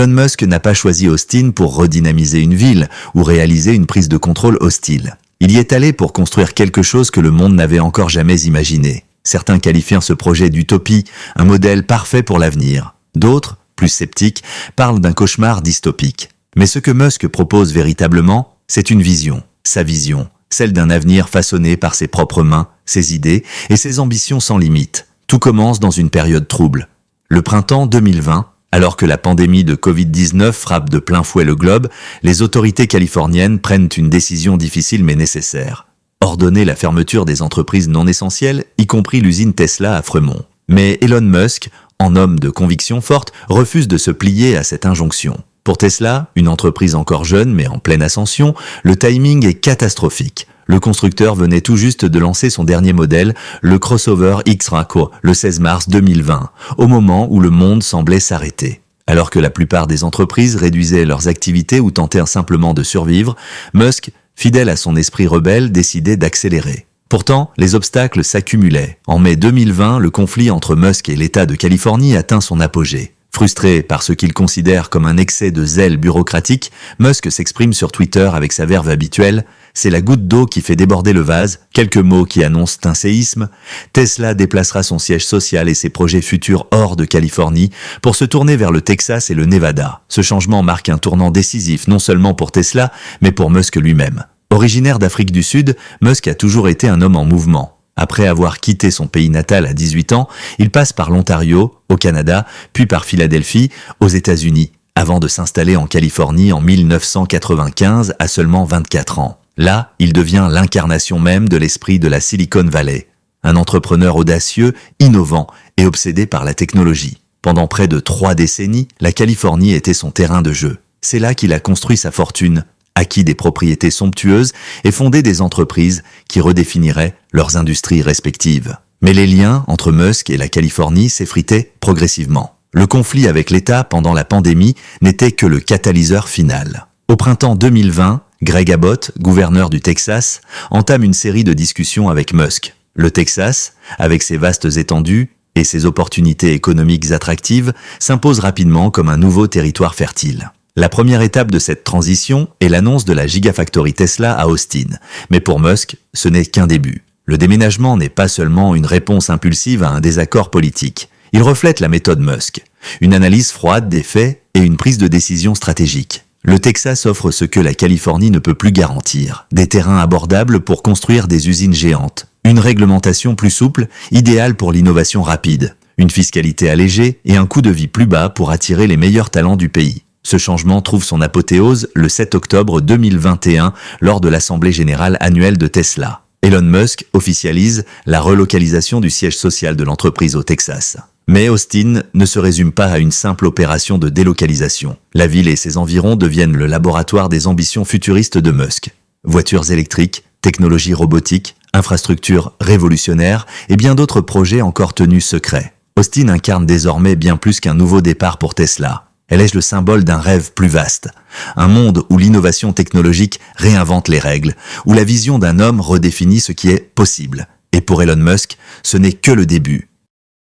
Elon Musk n'a pas choisi Austin pour redynamiser une ville ou réaliser une prise de contrôle hostile. Il y est allé pour construire quelque chose que le monde n'avait encore jamais imaginé. Certains qualifient ce projet d'utopie, un modèle parfait pour l'avenir. D'autres, plus sceptiques, parlent d'un cauchemar dystopique. Mais ce que Musk propose véritablement, c'est une vision, sa vision, celle d'un avenir façonné par ses propres mains, ses idées et ses ambitions sans limite. Tout commence dans une période trouble. Le printemps 2020, alors que la pandémie de Covid-19 frappe de plein fouet le globe, les autorités californiennes prennent une décision difficile mais nécessaire. Ordonner la fermeture des entreprises non essentielles, y compris l'usine Tesla à Fremont. Mais Elon Musk, en homme de conviction forte, refuse de se plier à cette injonction. Pour Tesla, une entreprise encore jeune mais en pleine ascension, le timing est catastrophique. Le constructeur venait tout juste de lancer son dernier modèle, le crossover X-Traco, le 16 mars 2020, au moment où le monde semblait s'arrêter. Alors que la plupart des entreprises réduisaient leurs activités ou tentaient simplement de survivre, Musk, fidèle à son esprit rebelle, décidait d'accélérer. Pourtant, les obstacles s'accumulaient. En mai 2020, le conflit entre Musk et l'État de Californie atteint son apogée. Frustré par ce qu'il considère comme un excès de zèle bureaucratique, Musk s'exprime sur Twitter avec sa verve habituelle « C'est la goutte d'eau qui fait déborder le vase », quelques mots qui annoncent un séisme. Tesla déplacera son siège social et ses projets futurs hors de Californie pour se tourner vers le Texas et le Nevada. Ce changement marque un tournant décisif non seulement pour Tesla, mais pour Musk lui-même. Originaire d'Afrique du Sud, Musk a toujours été un homme en mouvement. Après avoir quitté son pays natal à 18 ans, il passe par l'Ontario, au Canada, puis par Philadelphie, aux États-Unis, avant de s'installer en Californie en 1995 à seulement 24 ans. Là, il devient l'incarnation même de l'esprit de la Silicon Valley. Un entrepreneur audacieux, innovant et obsédé par la technologie. Pendant près de 3 décennies, la Californie était son terrain de jeu. C'est là qu'il a construit sa fortune, acquis des propriétés somptueuses et fondé des entreprises qui redéfiniraient leurs industries respectives. Mais les liens entre Musk et la Californie s'effritaient progressivement. Le conflit avec l'État pendant la pandémie n'était que le catalyseur final. Au printemps 2020, Greg Abbott, gouverneur du Texas, entame une série de discussions avec Musk. Le Texas, avec ses vastes étendues et ses opportunités économiques attractives, s'impose rapidement comme un nouveau territoire fertile. La première étape de cette transition est l'annonce de la Gigafactory Tesla à Austin. Mais pour Musk, ce n'est qu'un début. Le déménagement n'est pas seulement une réponse impulsive à un désaccord politique. Il reflète la méthode Musk, une analyse froide des faits et une prise de décision stratégique. Le Texas offre ce que la Californie ne peut plus garantir. Des terrains abordables pour construire des usines géantes. Une réglementation plus souple, idéale pour l'innovation rapide. Une fiscalité allégée et un coût de vie plus bas pour attirer les meilleurs talents du pays. Ce changement trouve son apothéose le 7 octobre 2021 lors de l'Assemblée générale annuelle de Tesla. Elon Musk officialise la relocalisation du siège social de l'entreprise au Texas. Mais Austin ne se résume pas à une simple opération de délocalisation. La ville et ses environs deviennent le laboratoire des ambitions futuristes de Musk. Voitures électriques, technologies robotiques, infrastructures révolutionnaires et bien d'autres projets encore tenus secrets. Austin incarne désormais bien plus qu'un nouveau départ pour Tesla. Elle est le symbole d'un rêve plus vaste. Un monde où l'innovation technologique réinvente les règles, où la vision d'un homme redéfinit ce qui est possible. Et pour Elon Musk, ce n'est que le début.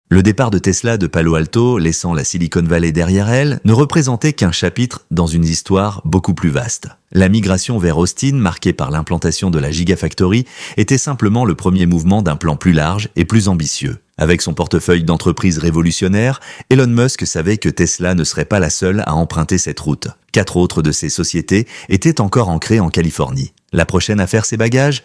Le départ de Tesla de Palo Alto, laissant la Silicon Valley derrière elle, ne représentait qu'un chapitre dans une histoire beaucoup plus vaste. La migration vers Austin, marquée par l'implantation de la Gigafactory, était simplement le premier mouvement d'un plan plus large et plus ambitieux. Avec son portefeuille d'entreprises révolutionnaires, Elon Musk savait que Tesla ne serait pas la seule à emprunter cette route. 4 autres de ses sociétés étaient encore ancrées en Californie. La prochaine à faire ses bagages ?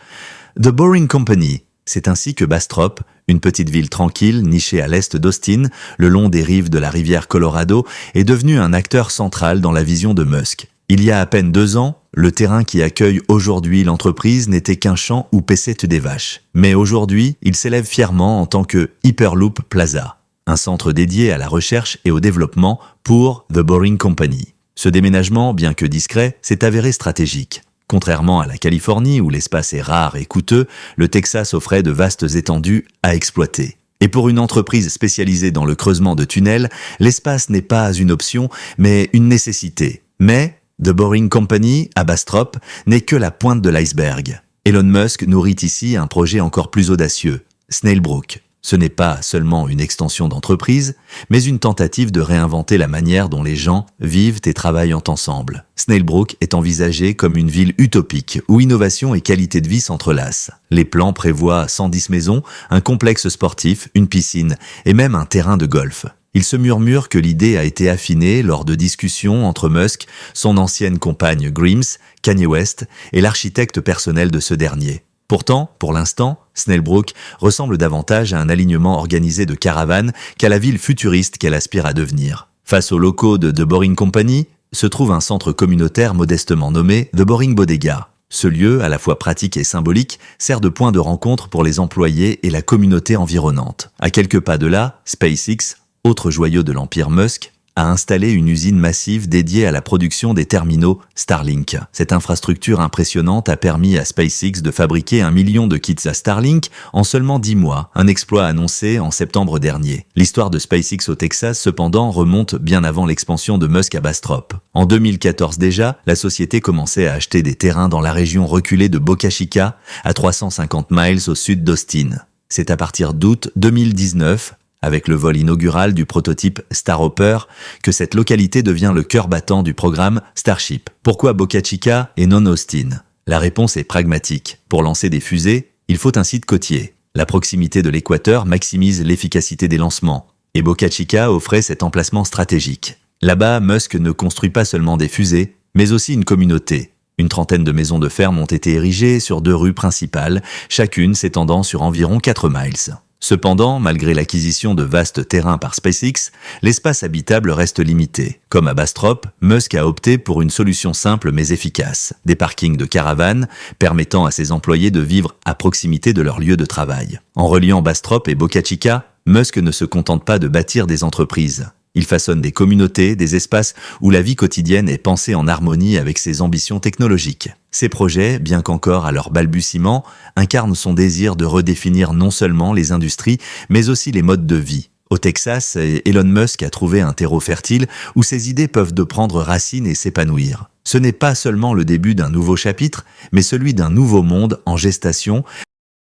The Boring Company. C'est ainsi que Bastrop, une petite ville tranquille nichée à l'est d'Austin, le long des rives de la rivière Colorado, est devenu un acteur central dans la vision de Musk. Il y a à peine 2 ans, le terrain qui accueille aujourd'hui l'entreprise n'était qu'un champ où paissaient des vaches. Mais aujourd'hui, il s'élève fièrement en tant que Hyperloop Plaza, un centre dédié à la recherche et au développement pour The Boring Company. Ce déménagement, bien que discret, s'est avéré stratégique. Contrairement à la Californie où l'espace est rare et coûteux, le Texas offrait de vastes étendues à exploiter. Et pour une entreprise spécialisée dans le creusement de tunnels, l'espace n'est pas une option, mais une nécessité. Mais The Boring Company, à Bastrop, n'est que la pointe de l'iceberg. Elon Musk nourrit ici un projet encore plus audacieux, Snailbrook. Ce n'est pas seulement une extension d'entreprise, mais une tentative de réinventer la manière dont les gens vivent et travaillent ensemble. Snailbrook est envisagé comme une ville utopique où innovation et qualité de vie s'entrelacent. Les plans prévoient 110 maisons, un complexe sportif, une piscine et même un terrain de golf. Il se murmure que l'idée a été affinée lors de discussions entre Musk, son ancienne compagne Grimes, Kanye West et l'architecte personnel de ce dernier. Pourtant, pour l'instant, Snailbrook ressemble davantage à un alignement organisé de caravanes qu'à la ville futuriste qu'elle aspire à devenir. Face aux locaux de The Boring Company, se trouve un centre communautaire modestement nommé The Boring Bodega. Ce lieu, à la fois pratique et symbolique, sert de point de rencontre pour les employés et la communauté environnante. À quelques pas de là, SpaceX, autre joyau de l'empire Musk, a installé une usine massive dédiée à la production des terminaux Starlink. Cette infrastructure impressionnante a permis à SpaceX de fabriquer 1 million de kits à Starlink en seulement 10 mois, un exploit annoncé en septembre dernier. L'histoire de SpaceX au Texas, cependant, remonte bien avant l'expansion de Musk à Bastrop. En 2014 déjà, la société commençait à acheter des terrains dans la région reculée de Boca Chica, à 350 miles au sud d'Austin. C'est à partir d'août 2019, avec le vol inaugural du prototype Starhopper, que cette localité devient le cœur battant du programme Starship. Pourquoi Boca Chica et non Austin? La réponse est pragmatique. Pour lancer des fusées, il faut un site côtier. La proximité de l'équateur maximise l'efficacité des lancements, et Boca Chica offrait cet emplacement stratégique. Là-bas, Musk ne construit pas seulement des fusées, mais aussi une communauté. Une trentaine de maisons de ferme ont été érigées sur 2 rues principales, chacune s'étendant sur environ 4 miles. Cependant, malgré l'acquisition de vastes terrains par SpaceX, l'espace habitable reste limité. Comme à Bastrop, Musk a opté pour une solution simple mais efficace. Des parkings de caravanes permettant à ses employés de vivre à proximité de leur lieu de travail. En reliant Bastrop et Boca Chica, Musk ne se contente pas de bâtir des entreprises. Il façonne des communautés, des espaces où la vie quotidienne est pensée en harmonie avec ses ambitions technologiques. Ces projets, bien qu'encore à leur balbutiement, incarnent son désir de redéfinir non seulement les industries, mais aussi les modes de vie. Au Texas, Elon Musk a trouvé un terreau fertile où ses idées peuvent de prendre racine et s'épanouir. Ce n'est pas seulement le début d'un nouveau chapitre, mais celui d'un nouveau monde en gestation.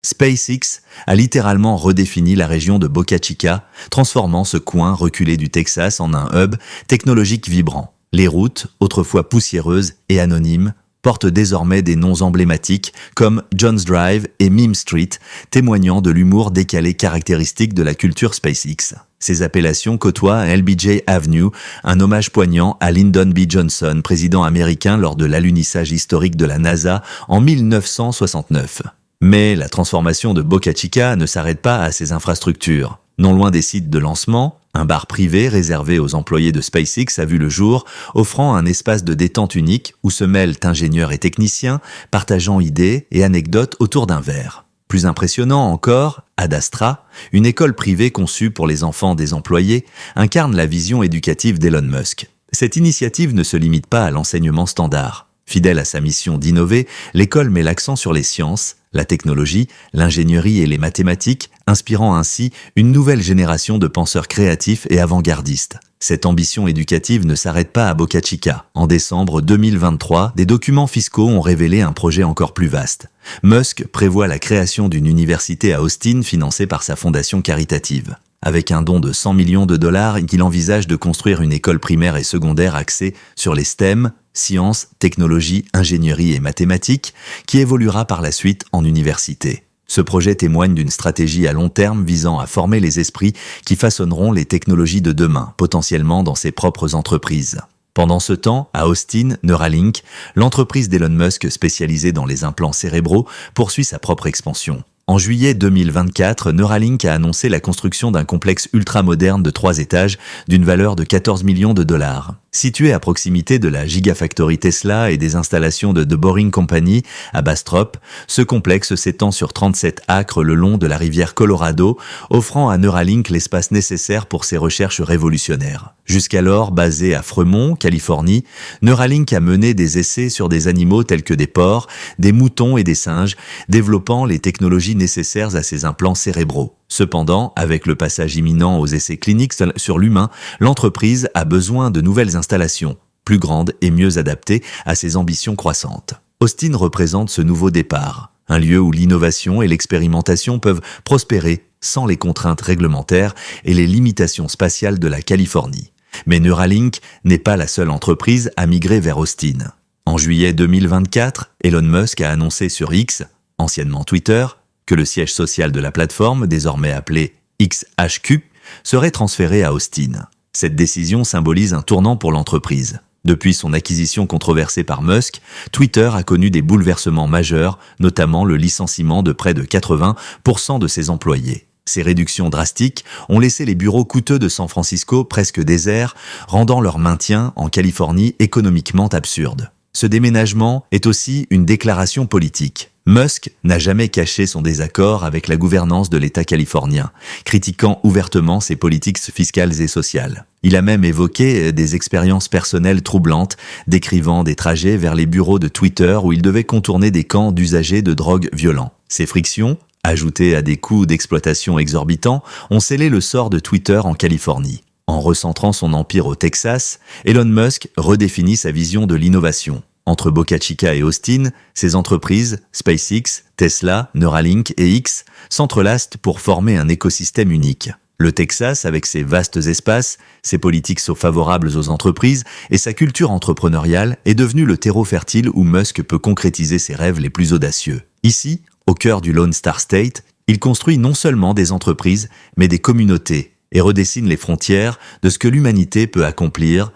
SpaceX a littéralement redéfini la région de Boca Chica, transformant ce coin reculé du Texas en un hub technologique vibrant. Les routes, autrefois poussiéreuses et anonymes, portent désormais des noms emblématiques comme John's Drive et Meme Street, témoignant de l'humour décalé caractéristique de la culture SpaceX. Ces appellations côtoient LBJ Avenue, un hommage poignant à Lyndon B. Johnson, président américain lors de l'alunissage historique de la NASA en 1969. Mais la transformation de Boca Chica ne s'arrête pas à ces infrastructures. Non loin des sites de lancement, un bar privé réservé aux employés de SpaceX a vu le jour, offrant un espace de détente unique où se mêlent ingénieurs et techniciens, partageant idées et anecdotes autour d'un verre. Plus impressionnant encore, Ad Astra, une école privée conçue pour les enfants des employés, incarne la vision éducative d'Elon Musk. Cette initiative ne se limite pas à l'enseignement standard. Fidèle à sa mission d'innover, l'école met l'accent sur les sciences, la technologie, l'ingénierie et les mathématiques, inspirant ainsi une nouvelle génération de penseurs créatifs et avant-gardistes. Cette ambition éducative ne s'arrête pas à Boca Chica. En décembre 2023, des documents fiscaux ont révélé un projet encore plus vaste. Musk prévoit la création d'une université à Austin financée par sa fondation caritative. Avec un don de 100 millions de dollars, il envisage de construire une école primaire et secondaire axée sur les STEM, sciences, technologies, ingénierie et mathématiques, qui évoluera par la suite en université. Ce projet témoigne d'une stratégie à long terme visant à former les esprits qui façonneront les technologies de demain, potentiellement dans ses propres entreprises. Pendant ce temps, à Austin, Neuralink, l'entreprise d'Elon Musk spécialisée dans les implants cérébraux, poursuit sa propre expansion. En juillet 2024, Neuralink a annoncé la construction d'un complexe ultra-moderne de 3 étages d'une valeur de 14 millions de dollars. Situé à proximité de la Gigafactory Tesla et des installations de The Boring Company à Bastrop, ce complexe s'étend sur 37 acres le long de la rivière Colorado, offrant à Neuralink l'espace nécessaire pour ses recherches révolutionnaires. Jusqu'alors basé à Fremont, Californie, Neuralink a mené des essais sur des animaux tels que des porcs, des moutons et des singes, développant les technologies nécessaires à ses implants cérébraux. Cependant, avec le passage imminent aux essais cliniques sur l'humain, l'entreprise a besoin de nouvelles installations, plus grandes et mieux adaptées à ses ambitions croissantes. Austin représente ce nouveau départ. un lieu où l'innovation et l'expérimentation peuvent prospérer sans les contraintes réglementaires et les limitations spatiales de la Californie. Mais Neuralink n'est pas la seule entreprise à migrer vers Austin. En juillet 2024, Elon Musk a annoncé sur X, anciennement Twitter, que le siège social de la plateforme, désormais appelé XHQ, serait transféré à Austin. Cette décision symbolise un tournant pour l'entreprise. Depuis son acquisition controversée par Musk, Twitter a connu des bouleversements majeurs, notamment le licenciement de près de 80% de ses employés. Ces réductions drastiques ont laissé les bureaux coûteux de San Francisco presque déserts, rendant leur maintien en Californie économiquement absurde. Ce déménagement est aussi une déclaration politique. Musk n'a jamais caché son désaccord avec la gouvernance de l'État californien, critiquant ouvertement ses politiques fiscales et sociales. Il a même évoqué des expériences personnelles troublantes, décrivant des trajets vers les bureaux de Twitter où il devait contourner des camps d'usagers de drogues violents. Ces frictions, ajoutées à des coûts d'exploitation exorbitants, ont scellé le sort de Twitter en Californie. En recentrant son empire au Texas, Elon Musk redéfinit sa vision de l'innovation. Entre Boca Chica et Austin, ces entreprises, SpaceX, Tesla, Neuralink et X, s'entrelacent pour former un écosystème unique. Le Texas, avec ses vastes espaces, ses politiques favorables aux entreprises et sa culture entrepreneuriale, est devenu le terreau fertile où Musk peut concrétiser ses rêves les plus audacieux. Ici, au cœur du Lone Star State, il construit non seulement des entreprises, mais des communautés, et redessine les frontières de ce que l'humanité peut accomplir.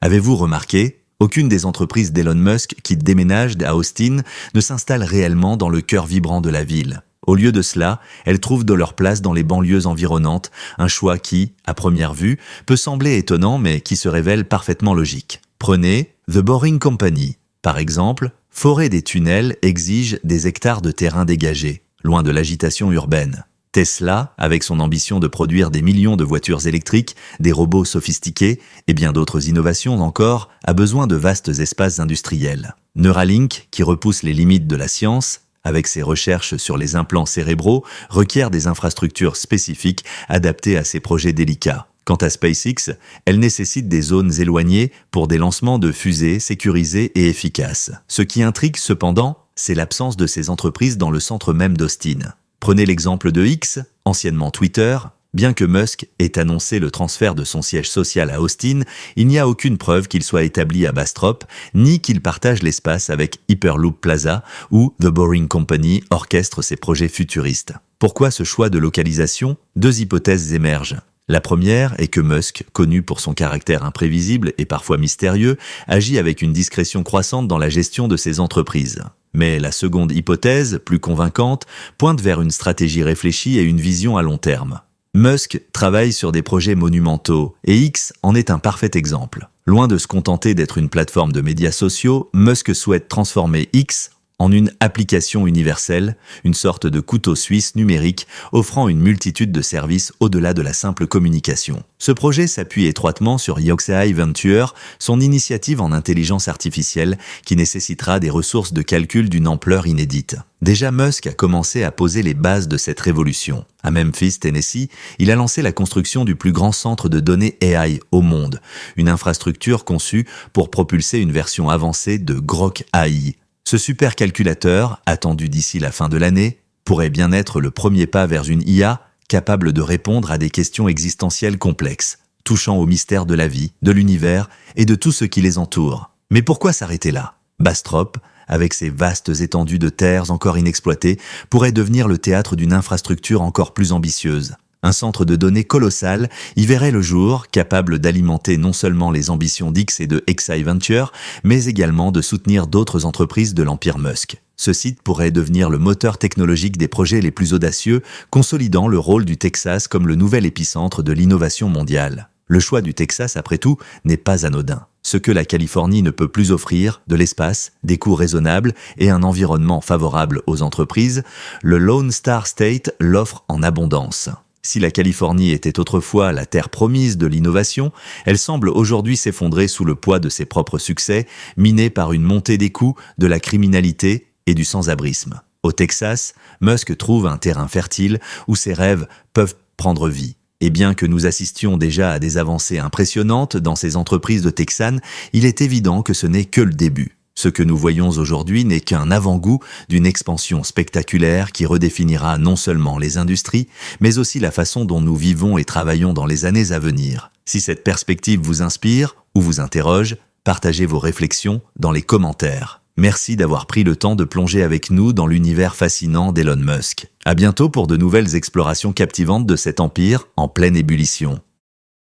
Avez-vous remarqué ? Aucune des entreprises d'Elon Musk qui déménagent à Austin ne s'installe réellement dans le cœur vibrant de la ville. Au lieu de cela, elles trouvent de leur place dans les banlieues environnantes, un choix qui, à première vue, peut sembler étonnant mais qui se révèle parfaitement logique. Prenez The Boring Company. Par exemple, forer des tunnels exige des hectares de terrain dégagés, loin de l'agitation urbaine. Tesla, avec son ambition de produire des millions de voitures électriques, des robots sophistiqués et bien d'autres innovations encore, a besoin de vastes espaces industriels. Neuralink, qui repousse les limites de la science, avec ses recherches sur les implants cérébraux, requiert des infrastructures spécifiques adaptées à ces projets délicats. Quant à SpaceX, elle nécessite des zones éloignées pour des lancements de fusées sécurisés et efficaces. Ce qui intrigue cependant, c'est l'absence de ces entreprises dans le centre même d'Austin. Prenez l'exemple de X, anciennement Twitter. Bien que Musk ait annoncé le transfert de son siège social à Austin, il n'y a aucune preuve qu'il soit établi à Bastrop, ni qu'il partage l'espace avec Hyperloop Plaza, où The Boring Company orchestre ses projets futuristes. Pourquoi ce choix de localisation ? Deux hypothèses émergent. La première est que Musk, connu pour son caractère imprévisible et parfois mystérieux, agit avec une discrétion croissante dans la gestion de ses entreprises. Mais la seconde hypothèse, plus convaincante, pointe vers une stratégie réfléchie et une vision à long terme. Musk travaille sur des projets monumentaux et X en est un parfait exemple. Loin de se contenter d'être une plateforme de médias sociaux, Musk souhaite transformer X en une application universelle, une sorte de couteau suisse numérique offrant une multitude de services au-delà de la simple communication. Ce projet s'appuie étroitement sur Yoxai Venture, son initiative en intelligence artificielle qui nécessitera des ressources de calcul d'une ampleur inédite. Déjà Musk a commencé à poser les bases de cette révolution. À Memphis, Tennessee, il a lancé la construction du plus grand centre de données AI au monde, une infrastructure conçue pour propulser une version avancée de Grok AI. Ce supercalculateur, attendu d'ici la fin de l'année, pourrait bien être le premier pas vers une IA capable de répondre à des questions existentielles complexes, touchant au mystère de la vie, de l'univers et de tout ce qui les entoure. Mais pourquoi s'arrêter là ? Bastrop, avec ses vastes étendues de terres encore inexploitées, pourrait devenir le théâtre d'une infrastructure encore plus ambitieuse. Un centre de données colossal y verrait le jour, capable d'alimenter non seulement les ambitions d'X et de Exai Venture, mais également de soutenir d'autres entreprises de l'empire Musk. Ce site pourrait devenir le moteur technologique des projets les plus audacieux, consolidant le rôle du Texas comme le nouvel épicentre de l'innovation mondiale. Le choix du Texas, après tout, n'est pas anodin. Ce que la Californie ne peut plus offrir, de l'espace, des coûts raisonnables et un environnement favorable aux entreprises, le Lone Star State l'offre en abondance. Si la Californie était autrefois la terre promise de l'innovation, elle semble aujourd'hui s'effondrer sous le poids de ses propres succès, minée par une montée des coûts, de la criminalité et du sans-abrisme. Au Texas, Musk trouve un terrain fertile où ses rêves peuvent prendre vie. Et bien que nous assistions déjà à des avancées impressionnantes dans ces entreprises de Texan, il est évident que ce n'est que le début. Ce que nous voyons aujourd'hui n'est qu'un avant-goût d'une expansion spectaculaire qui redéfinira non seulement les industries, mais aussi la façon dont nous vivons et travaillons dans les années à venir. Si cette perspective vous inspire ou vous interroge, partagez vos réflexions dans les commentaires. Merci d'avoir pris le temps de plonger avec nous dans l'univers fascinant d'Elon Musk. À bientôt pour de nouvelles explorations captivantes de cet empire en pleine ébullition.